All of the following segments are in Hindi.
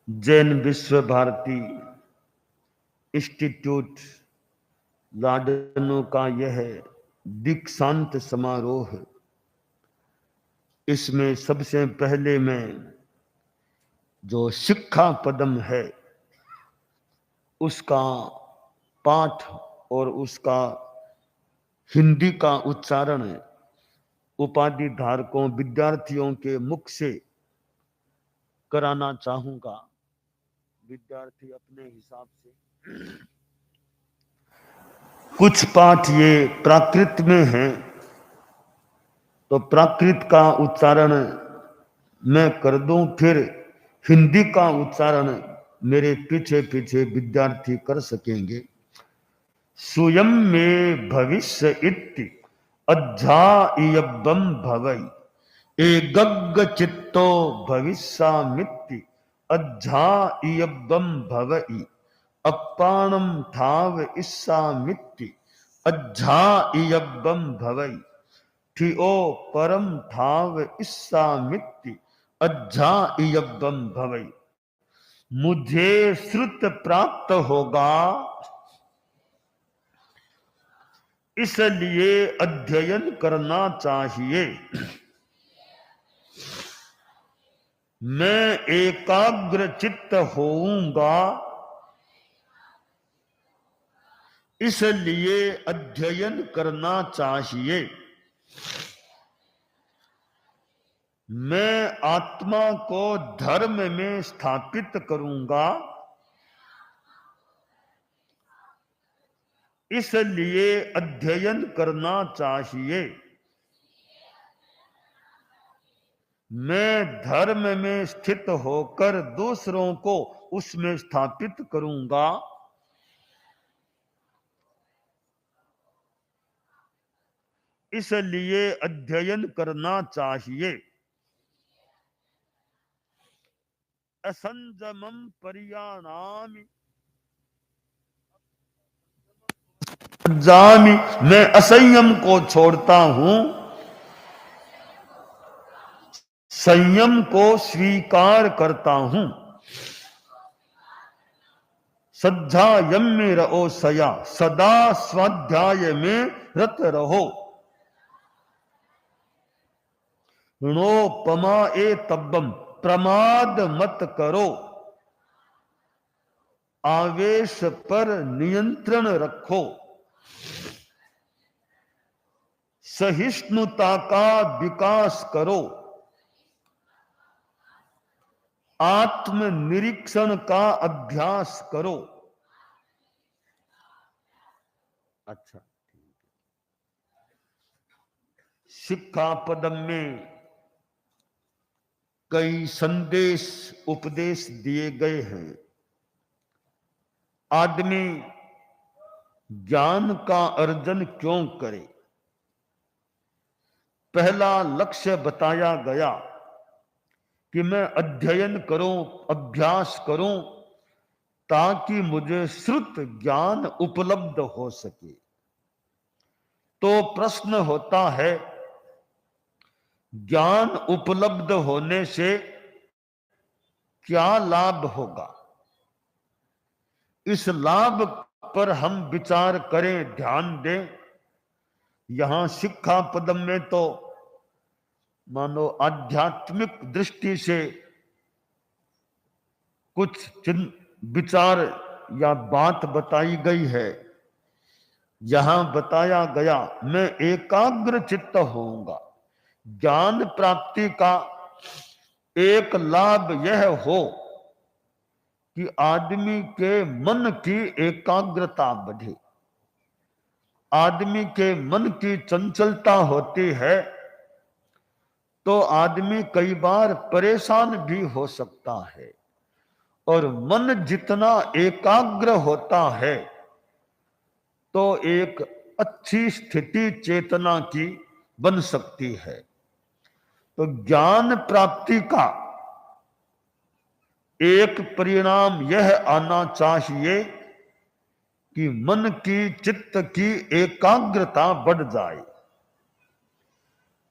जैन विश्व भारती इंस्टीट्यूट लाडनो का यह दीक्षांत समारोह, इसमें सबसे पहले मैं जो शिक्षा पदम है उसका पाठ और उसका हिंदी का उच्चारण उपाधि धारकों विद्यार्थियों के मुख से कराना चाहूंगा। विद्यार्थी अपने हिसाब से कुछ पाठ ये प्राकृत में है, तो प्राकृत का उच्चारण मैं कर दूं, फिर हिंदी का उच्चारण मेरे पीछे पीछे विद्यार्थी कर सकेंगे। स्वयं में भविष्य इति अध्यायबम भवै एगग्ग चित्तो भविष्यामिति अध्यायबम भवै अपाणम ठाव इस्सामिति अध्यायबम भवै ठिओ परम ठाव इस्सामिति अध्यायबम भवै। मुझे श्रुत प्राप्त होगा, इसलिए अध्ययन करना चाहिए। मैं एकाग्र चित्त होऊंगा, इसलिए अध्ययन करना चाहिए। मैं आत्मा को धर्म में स्थापित करूंगा, इसलिए अध्ययन करना चाहिए। मैं धर्म में स्थित होकर दूसरों को उसमें स्थापित करूंगा, इसलिए अध्ययन करना चाहिए। असंजमम परियाणामि जामि, मैं असंयम को छोड़ता हूं, संयम को स्वीकार करता हूं। सध्यायम में रहो सया, सदा स्वाध्याय में रत रहो। ऋणोपमा ए तब्बम, प्रमाद मत करो। आवेश पर नियंत्रण रखो। सहिष्णुता का विकास करो। आत्म निरीक्षण का अभ्यास करो। अच्छा, शिक्षा पदम में कई संदेश उपदेश दिए गए हैं। आदमी ज्ञान का अर्जन क्यों करे? पहला लक्ष्य बताया गया कि मैं अध्ययन करूं, अभ्यास करूं, ताकि मुझे श्रुत ज्ञान उपलब्ध हो सके। तो प्रश्न होता है, ज्ञान उपलब्ध होने से क्या लाभ होगा? इस लाभ पर हम विचार करें, ध्यान दें। यहां शिक्षा पदम में तो मानो आध्यात्मिक दृष्टि से कुछ विचार या बात बताई गई है। यहां बताया गया, मैं एकाग्र चित्त होऊंगा। ज्ञान प्राप्ति का एक लाभ यह हो कि आदमी के मन की एकाग्रता बढ़े। आदमी के मन की चंचलता होती है तो आदमी कई बार परेशान भी हो सकता है, और मन जितना एकाग्र होता है तो एक अच्छी स्थिति चेतना की बन सकती है। तो ज्ञान प्राप्ति का एक परिणाम यह आना चाहिए कि मन की, चित्त की एकाग्रता बढ़ जाए।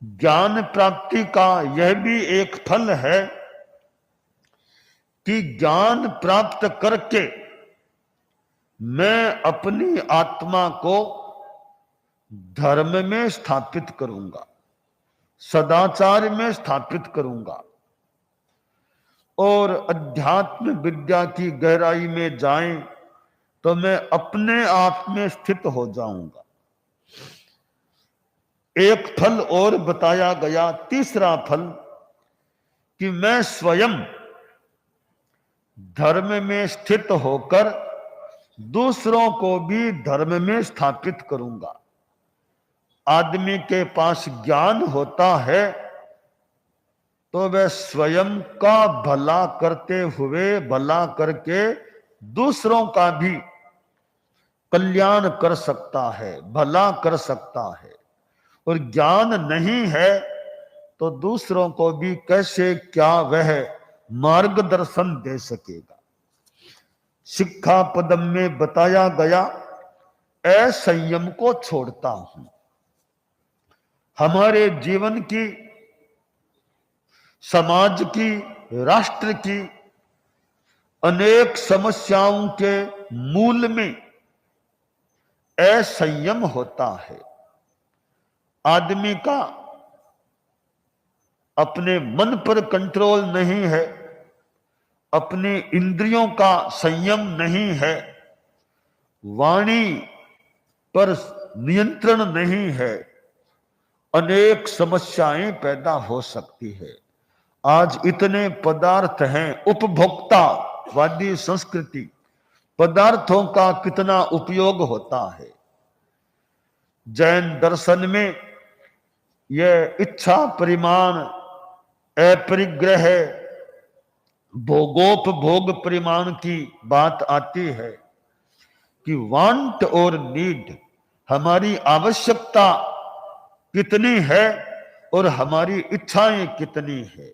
ज्ञान प्राप्ति का यह भी एक फल है कि ज्ञान प्राप्त करके मैं अपनी आत्मा को धर्म में स्थापित करूंगा, सदाचार में स्थापित करूंगा और अध्यात्म विद्या की गहराई में जाएं तो मैं अपने आप में स्थित हो जाऊंगा। एक फल और बताया गया, तीसरा फल, कि मैं स्वयं धर्म में स्थित होकर दूसरों को भी धर्म में स्थापित करूंगा। आदमी के पास ज्ञान होता है तो वह स्वयं का भला करते हुए भला करके दूसरों का भी कल्याण कर सकता है, भला कर सकता है। और ज्ञान नहीं है तो दूसरों को भी कैसे क्या वह मार्गदर्शन दे सकेगा। शिक्षा पदम में बताया गया, असंयम को छोड़ता हूं। हमारे जीवन की, समाज की, राष्ट्र की अनेक समस्याओं के मूल में असंयम होता है। आदमी का अपने मन पर कंट्रोल नहीं है, अपनी इंद्रियों का संयम नहीं है, वाणी पर नियंत्रण नहीं है, अनेक समस्याएं पैदा हो सकती है। आज इतने पदार्थ हैं, उपभोक्तावादी संस्कृति, पदार्थों का कितना उपयोग होता है। जैन दर्शन में यह इच्छा परिमाण, अपरिग्रह, भोगोपभोग परिमाण की बात आती है कि वांट और नीड, हमारी आवश्यकता कितनी है और हमारी इच्छाएं कितनी है।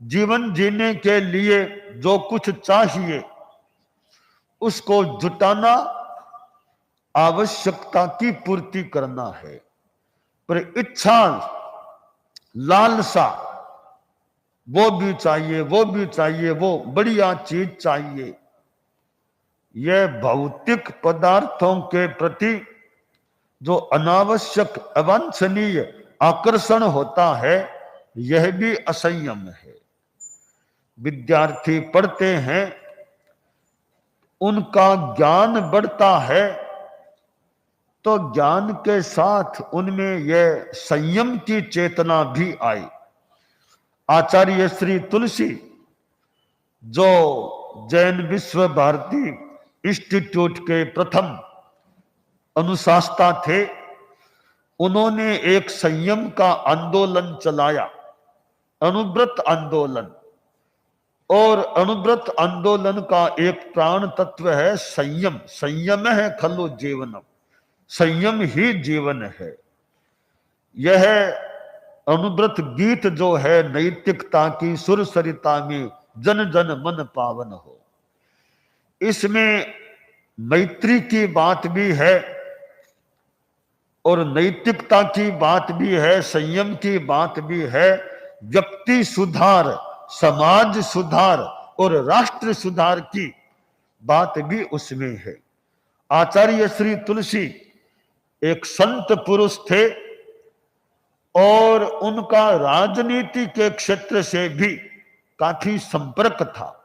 जीवन जीने के लिए जो कुछ चाहिए उसको जुटाना आवश्यकता की पूर्ति करना है, पर इच्छा, लालसा, वो भी चाहिए, वो भी चाहिए, वो बढ़िया चीज चाहिए, यह भौतिक पदार्थों के प्रति जो अनावश्यक अवांछनीय आकर्षण होता है, यह भी असंयम है। विद्यार्थी पढ़ते हैं, उनका ज्ञान बढ़ता है तो ज्ञान के साथ उनमें यह संयम की चेतना भी आई। आचार्य श्री तुलसी, जो जैन विश्व भारती इंस्टीट्यूट के प्रथम अनुशास्ता थे, उन्होंने एक संयम का आंदोलन चलाया, अनुव्रत आंदोलन। और अनुव्रत आंदोलन का एक प्राण तत्व है संयम। संयम है खलु जीवनम, संयम ही जीवन है। यह अनुव्रत गीत जो है, नैतिकता की सुर सरिता में जन जन मन पावन हो, इसमें मैत्री की बात भी है और नैतिकता की बात भी है, संयम की बात भी है, व्यक्ति सुधार, समाज सुधार और राष्ट्र सुधार की बात भी उसमें है। आचार्य श्री तुलसी एक संत पुरुष थे और उनका राजनीति के क्षेत्र से भी काफी संपर्क था।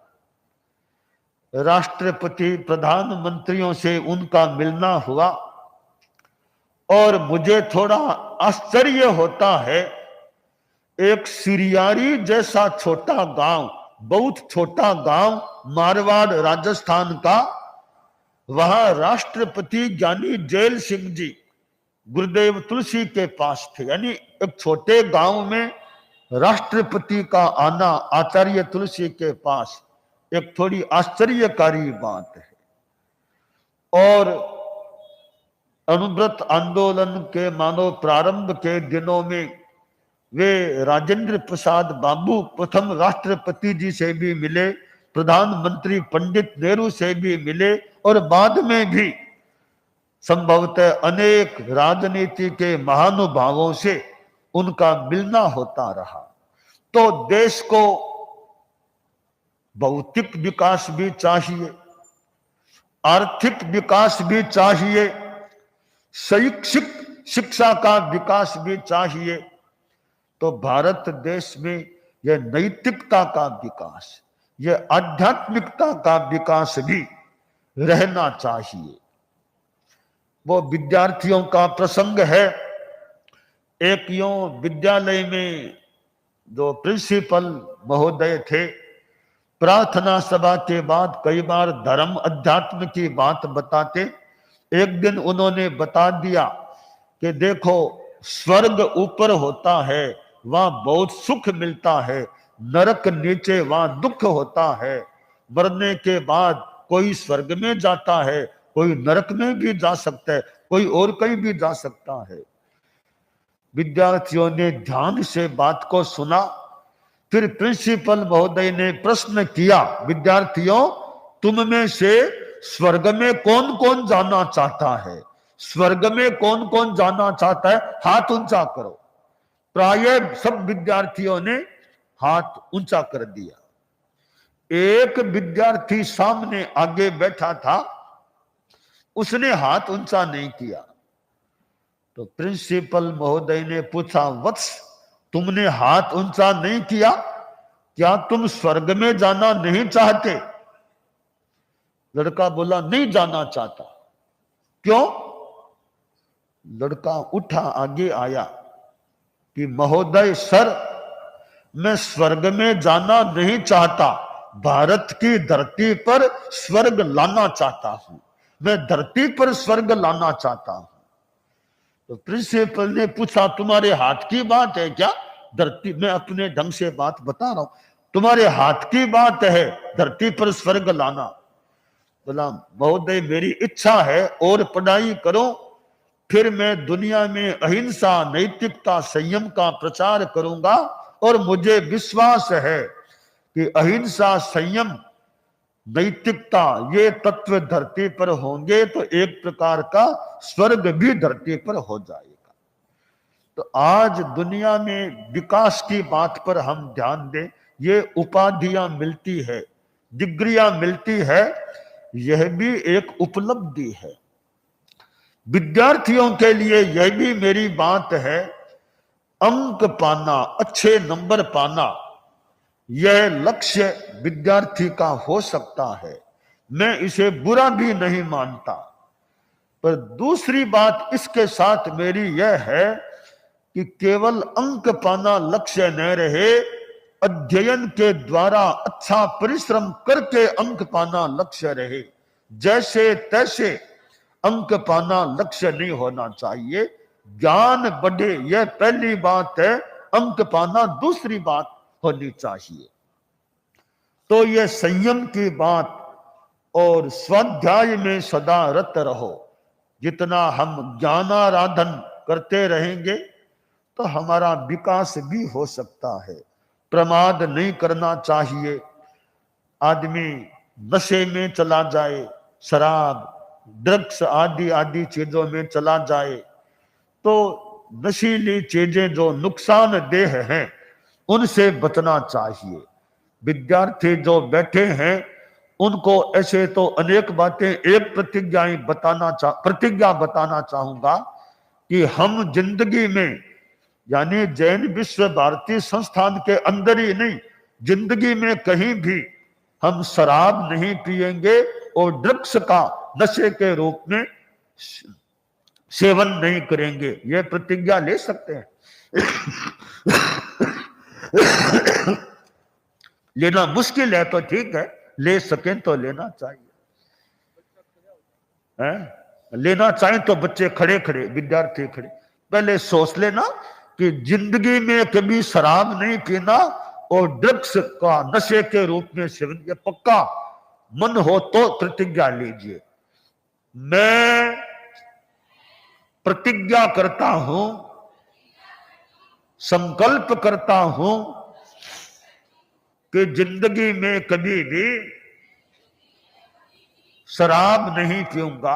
राष्ट्रपति, प्रधानमंत्रियों से उनका मिलना हुआ और मुझे थोड़ा आश्चर्य होता है, एक सिरियारी जैसा छोटा गांव, बहुत छोटा गांव, मारवाड़ राजस्थान का, वहां राष्ट्रपति ज्ञानी जैल सिंह जी गुरुदेव तुलसी के पास थे। यानी एक छोटे गांव में राष्ट्रपति का आना आचार्य तुलसी के पास एक थोड़ी आश्चर्यकारी बात है। और अनुव्रत आंदोलन के मानो प्रारंभ के दिनों में वे राजेंद्र प्रसाद बाबू प्रथम राष्ट्रपति जी से भी मिले, प्रधानमंत्री पंडित नेहरू से भी मिले और बाद में भी संभवतः अनेक राजनीति के महानुभावों से उनका मिलना होता रहा। तो देश को भौतिक विकास भी चाहिए, आर्थिक विकास भी चाहिए, शैक्षिक शिक्षा का विकास भी चाहिए। तो भारत देश में यह नैतिकता का विकास, यह आध्यात्मिकता का विकास भी रहना चाहिए। वो विद्यार्थियों का प्रसंग है। एक यूं विद्यालय में जो प्रिंसिपल महोदय थे, प्रार्थना सभा के बाद कई बार धर्म अध्यात्म की बात बताते। एक दिन उन्होंने बता दिया कि देखो, स्वर्ग ऊपर होता है, वहां बहुत सुख मिलता है, नरक नीचे, वहां दुख होता है। मरने के बाद कोई स्वर्ग में जाता है, कोई नरक में भी जा सकता है, कोई और कहीं भी जा सकता है। विद्यार्थियों ने ध्यान से बात को सुना। फिर प्रिंसिपल महोदय ने प्रश्न किया, विद्यार्थियों, तुम में से स्वर्ग में कौन कौन जाना चाहता है? स्वर्ग में कौन कौन जाना चाहता है? हाथ ऊंचा करो। प्राय सब विद्यार्थियों ने हाथ ऊंचा कर दिया। एक विद्यार्थी सामने आगे बैठा था, उसने हाथ ऊंचा नहीं किया। तो प्रिंसिपल महोदय ने पूछा, वत्स, तुमने हाथ ऊंचा नहीं किया, क्या तुम स्वर्ग में जाना नहीं चाहते? लड़का बोला, नहीं जाना चाहता। क्यों? लड़का उठा, आगे आया कि महोदय सर, मैं स्वर्ग में जाना नहीं चाहता, भारत की धरती पर स्वर्ग लाना चाहता हूं, मैं धरती पर स्वर्ग लाना चाहता हूं। तो प्रिंसिपल ने पूछा, तुम्हारे हाथ की बात है क्या? धरती, मैं अपने ढंग से बात बता रहा हूं, तुम्हारे हाथ की बात है धरती पर स्वर्ग लाना? बोला, महोदय मेरी इच्छा है और पढ़ाई करो, फिर मैं दुनिया में अहिंसा, नैतिकता, संयम का प्रचार करूंगा, और मुझे विश्वास है कि अहिंसा, संयम, नैतिकता, ये तत्व धरती पर होंगे तो एक प्रकार का स्वर्ग भी धरती पर हो जाएगा। तो आज दुनिया में विकास की बात पर हम ध्यान दें। ये उपाधियां मिलती है, डिग्रियां मिलती है, यह भी एक उपलब्धि है। विद्यार्थियों के लिए यह भी मेरी बात है, अंक पाना, अच्छे नंबर पाना, यह लक्ष्य विद्यार्थी का हो सकता है, मैं इसे बुरा भी नहीं मानता। पर दूसरी बात इसके साथ मेरी यह है कि केवल अंक पाना लक्ष्य न रहे, अध्ययन के द्वारा अच्छा परिश्रम करके अंक पाना लक्ष्य रहे। जैसे तैसे अंक पाना लक्ष्य नहीं होना चाहिए। ज्ञान बढ़े, यह पहली बात है, अंक पाना दूसरी बात होनी चाहिए। तो यह संयम की बात, और स्वाध्याय में सदा रत रहो। जितना हम ज्ञानाराधन करते रहेंगे तो हमारा विकास भी हो सकता है। प्रमाद नहीं करना चाहिए। आदमी नशे में चला जाए, शराब, ड्रग्स आदि आदि चीजों में चला जाए, तो नशीली चीजें जो नुकसानदेह हैं उनसे बचना चाहिए। विद्यार्थी जो बैठे हैं उनको ऐसे तो अनेक बातें, एक प्रतिज्ञा बताना चाहूंगा कि हम जिंदगी में, यानी जैन विश्व भारती संस्थान के अंदर ही नहीं, जिंदगी में कहीं भी हम शराब नहीं पिएंगे और ड्रग्स का नशे के रूप में सेवन नहीं करेंगे। यह प्रतिज्ञा ले सकते हैं। लेना मुश्किल है तो ठीक है, ले सकें तो लेना चाहिए। लेना चाहें तो बच्चे खड़े खड़े, विद्यार्थी खड़े, पहले सोच लेना कि जिंदगी में कभी शराब नहीं पीना और ड्रग्स का नशे के रूप में सेवन, ये पक्का मन हो तो प्रतिज्ञा लीजिए। मैं प्रतिज्ञा करता हूं, संकल्प करता हूं कि जिंदगी में कभी भी शराब नहीं पीऊंगा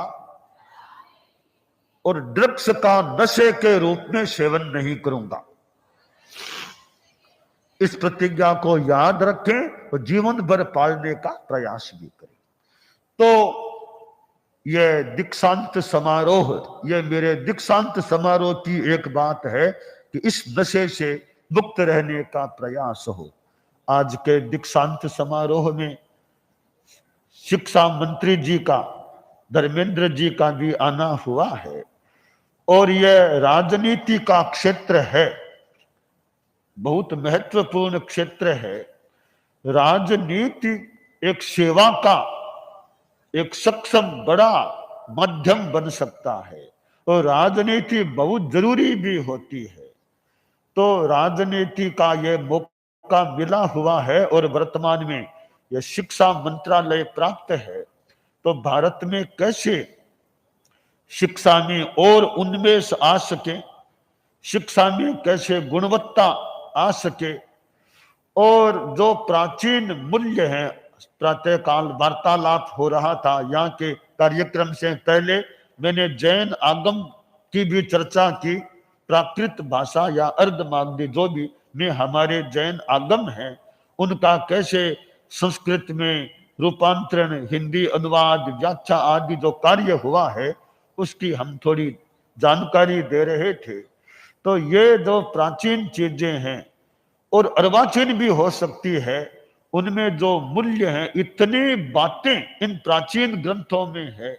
और ड्रग्स का नशे के रूप में सेवन नहीं करूंगा। इस प्रतिज्ञा को याद रखें और जीवन भर पालने का प्रयास भी करें। तो ये दीक्षांत समारोह, ये मेरे दीक्षांत समारोह की एक बात है कि इस नशे से मुक्त रहने का प्रयास हो। आज के दीक्षांत समारोह में शिक्षा मंत्री जी का, धर्मेंद्र जी का भी आना हुआ है और यह राजनीति का क्षेत्र है, बहुत महत्वपूर्ण क्षेत्र है। राजनीति एक सेवा का एक सक्षम बड़ा माध्यम बन सकता है और राजनीति बहुत जरूरी भी होती है। तो राजनीति का ये मौका मिला हुआ है और वर्तमान में यह शिक्षा मंत्रालय प्राप्त है। तो भारत में कैसे शिक्षा में और उन्मेष आ सके, शिक्षा में कैसे गुणवत्ता आ सके, और जो प्राचीन मूल्य है, प्रातःकाल वार्तालाप हो रहा था यहाँ के कार्यक्रम से पहले, मैंने जैन आगम की भी चर्चा की। प्राकृत भाषा या अर्धमागधी जो भी में हमारे जैन आगम हैं, उनका कैसे संस्कृत में रूपांतरण, हिंदी अनुवाद, व्याख्या आदि जो कार्य हुआ है उसकी हम थोड़ी जानकारी दे रहे थे। तो ये जो प्राचीन चीजें हैं और अर्वाचीन भी हो सकती है, उनमें जो मूल्य हैं, इतनी बातें इन प्राचीन ग्रंथों में है।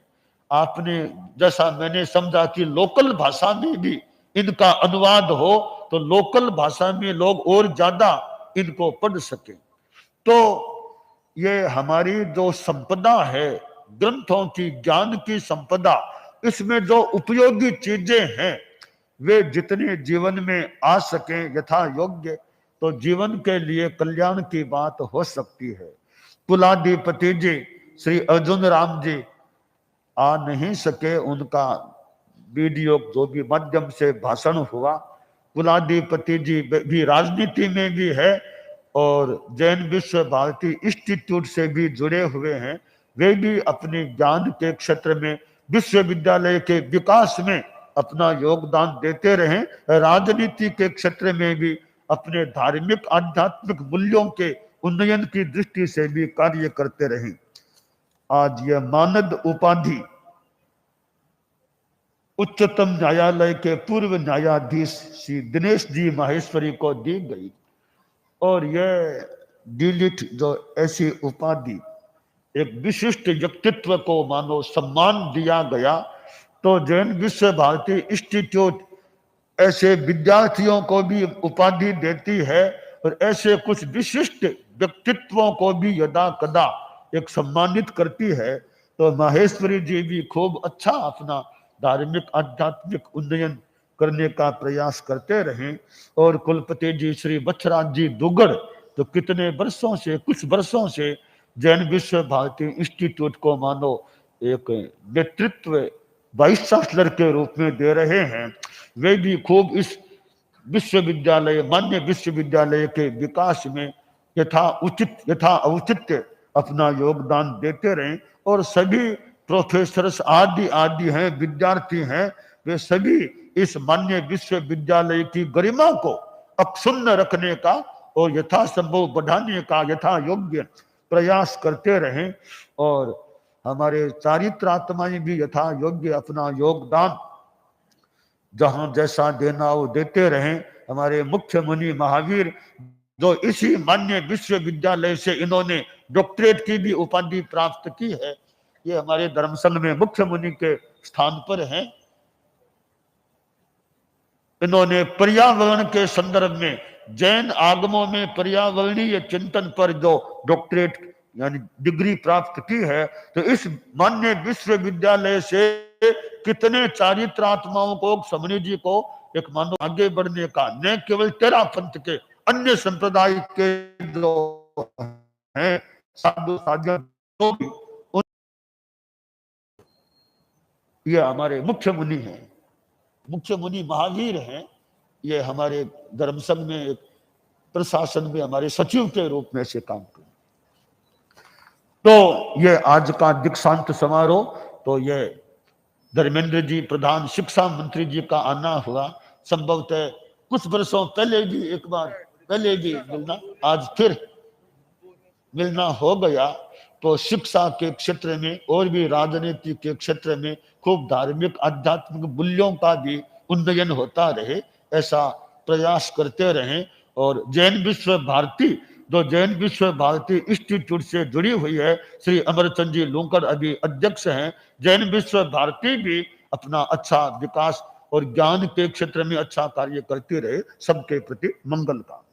आपने जैसा मैंने समझा कि लोकल भाषा में भी इनका अनुवाद हो तो लोकल भाषा में लोग और ज्यादा इनको पढ़ सके। तो ये हमारी जो संपदा है ग्रंथों की, ज्ञान की संपदा, इसमें जो उपयोगी चीजें हैं वे जितने जीवन में आ सके यथा योग्य, तो जीवन के लिए कल्याण की बात हो सकती है। कुलाधिपति जी श्री अर्जुन राम जी आ नहीं सके, उनका वीडियो जो भी माध्यम से भाषण हुआ। कुलाधिपति जी भी राजनीति में भी है और जैन विश्व भारती इंस्टीट्यूट से भी जुड़े हुए हैं। वे भी अपने ज्ञान के क्षेत्र में विश्वविद्यालय के विकास में अपना योगदान देते रहें, राजनीति के क्षेत्र में भी अपने धार्मिक आध्यात्मिक मूल्यों के उन्नयन की दृष्टि से भी कार्य करते रहें। आज यह मानद उपाधि उच्चतम न्यायालय के पूर्व न्यायाधीश श्री दिनेश जी माहेश्वरी को दी गई और यह डीलिट जो ऐसी उपाधि एक विशिष्ट व्यक्तित्व को मानो सम्मान दिया गया। तो जैन विश्व भारती इंस्टीट्यूट ऐसे विद्यार्थियों को भी उपाधि देती है और ऐसे कुछ विशिष्ट व्यक्तित्वों को भी यदा कदा एक सम्मानित करती है। तो माहेश्वरी जी भी खूब अच्छा अपना धार्मिक आध्यात्मिक उन्नयन करने का प्रयास करते रहें। और कुलपति जी श्री बछराज जी दुगड़ तो कितने वर्षों से, कुछ वर्षों से जैन विश्व भारती इंस्टीट्यूट को मानो एक नेतृत्व वाइस चांसलर के रूप में दे रहे हैं। वे भी खूब इस विश्वविद्यालय, मान्य विश्वविद्यालय के विकास में यथा उचित यथा औचित्य अपना योगदान देते रहें। और सभी प्रोफेसर्स आदि आदि हैं, विद्यार्थी हैं, वे सभी इस मान्य विश्वविद्यालय की गरिमा को अक्षुण्ण रखने का और यथासंभव बढ़ाने का यथा योग्य प्रयास करते रहें। और हमारे चारित्रात्माएं भी यथा योग्य अपना योगदान जहां जैसा देना वो देते रहें। हमारे मुख्य मुनि महावीर जो इसी मान्य विश्वविद्यालय से इन्होंने डॉक्टरेट की भी उपाधि प्राप्त की है, ये हमारे धर्म संघ में मुख्य मुनि के स्थान पर हैं। इन्होंने पर्यावरण के संदर्भ में जैन आगमों में पर्यावरणीय चिंतन पर जो डॉक्टरेट यानी डिग्री प्राप्त की है। तो इस मान्य विश्वविद्यालय से कितने चारित्रात्माओं को, समणी जी को एक मानो आगे बढ़ने का, न केवल तेरा पंथ के अन्य संप्रदाय के जो हैं साधु साधक, तो ये हमारे मुख्य मुनि हैं, मुख्य मुनि महावीर हैं। ये हमारे धर्म संघ में एक प्रशासन में हमारे सचिव के रूप में से काम कर। तो ये आज का दीक्षांत समारोह, तो ये धर्मेंद्र जी प्रधान शिक्षा मंत्री जी का आना हुआ। संभवतः कुछ वर्षों पहले भी एक बार पहले भी मिलना, आज फिर मिलना हो गया, तो शिक्षा के क्षेत्र में और भी राजनीति के क्षेत्र में खूब धार्मिक आध्यात्मिक मूल्यों का भी उन्नयन होता रहे, ऐसा प्रयास करते रहें। और जैन विश्व भारती, जो जैन विश्व भारती इंस्टीट्यूट से जुड़ी हुई है, श्री अमरचंद जी लूंकर अभी अध्यक्ष हैं। जैन विश्व भारती भी अपना अच्छा विकास और ज्ञान के क्षेत्र में अच्छा कार्य करती रहे। सबके प्रति मंगल का।